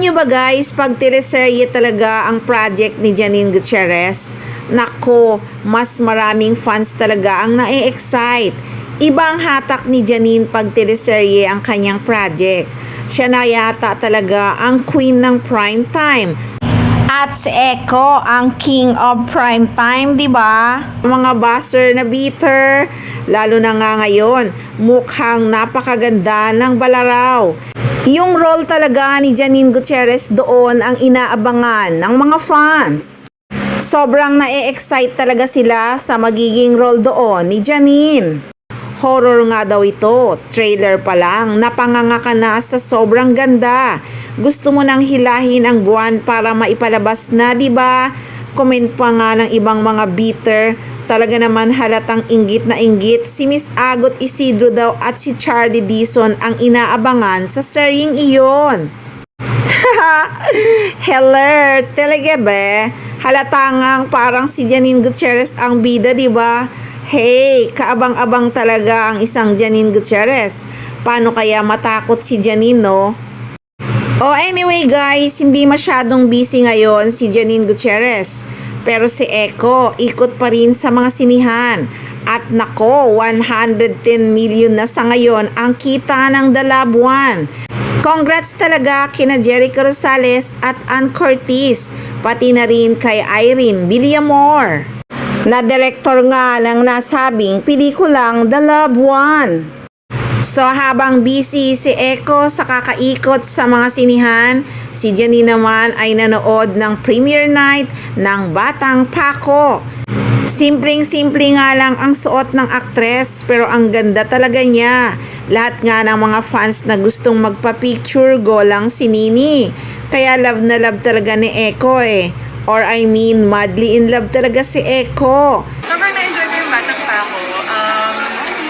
nyo ba guys, pag teleserye talaga ang project ni Janine Gutierrez, nako, mas maraming fans talaga ang na-excite. Ibang hatak ni Janine pag teleserye ang kanyang project. Siya na yata talaga ang queen ng prime time. At si Echo ang king of prime time, di ba? Mga buzzer na bitter, lalo na nga ngayon, mukhang napakaganda ng balaraw. Yung role talaga ni Janine Gutierrez doon ang inaabangan ng mga fans. Sobrang na-excite talaga sila sa magiging role doon ni Janine. Horror nga daw ito, trailer pa lang, napanganga ka na sa sobrang ganda. Gusto mo nang hilahin ang buwan para maipalabas na, di ba? Comment pa nga ng ibang mga bitter. Talaga naman halatang inggit na inggit si Miss Agot Isidro daw at si Charlie Dizon ang inaabangan sa seryeng iyon. Hello, talaga ba? Halata ngang parang si Janine Gutierrez ang bida, di ba? Hey, kaabang-abang talaga ang isang Janine Gutierrez. Paano kaya matakot si Janine, no? Oh, anyway guys, hindi masyadong busy ngayon si Janine Gutierrez. Pero si Echo, ikot pa rin sa mga sinihan. At nako, 110 million na sa ngayon ang kita ng The Love One. Congrats talaga kina Jericho Rosales at Ann Curtis, pati na rin kay Irene Villamor, na direktor nga ng nasabing pelikulang The Love One. So habang busy si Echo sa kakaikot sa mga sinihan, si Janine naman ay nanood ng premiere night ng Batang Paco. Simpleng-simple nga lang ang suot ng aktres pero ang ganda talaga niya. Lahat nga ng mga fans na gustong magpa-picture go lang si Nini. Kaya love na love talaga ni Echo eh. Or I mean, madly in love talaga si Echo. Sobrang na-enjoy ko yung Batang Paco.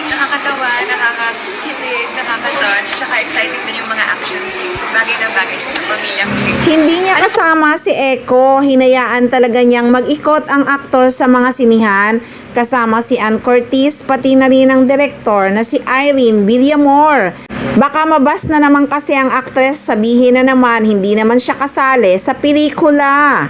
Nakakatawa, nakakakilig, nakaka-touch, tsaka exciting din yung mga action scenes. So bagay na bagay siya sa pamilyang Pilipino. Hindi niya kasama si Echo, hinayaan talaga niyang mag-ikot ang aktor sa mga sinihan, kasama si Ann Curtis, pati na rin ang direktor na si Irene Villamor. Baka mabas na naman kasi ang aktres, sabihin na naman hindi naman siya kasali sa pelikula.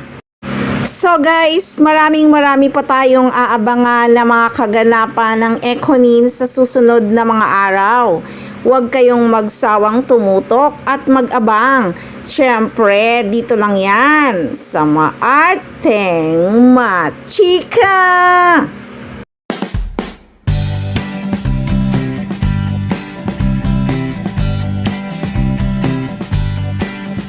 So guys, marami pa tayong aabangan na mga kaganapan ng Echonin sa susunod na mga araw. Huwag kayong magsawang tumutok at mag-abang. Siyempre, dito lang yan sa Maarteng Machika!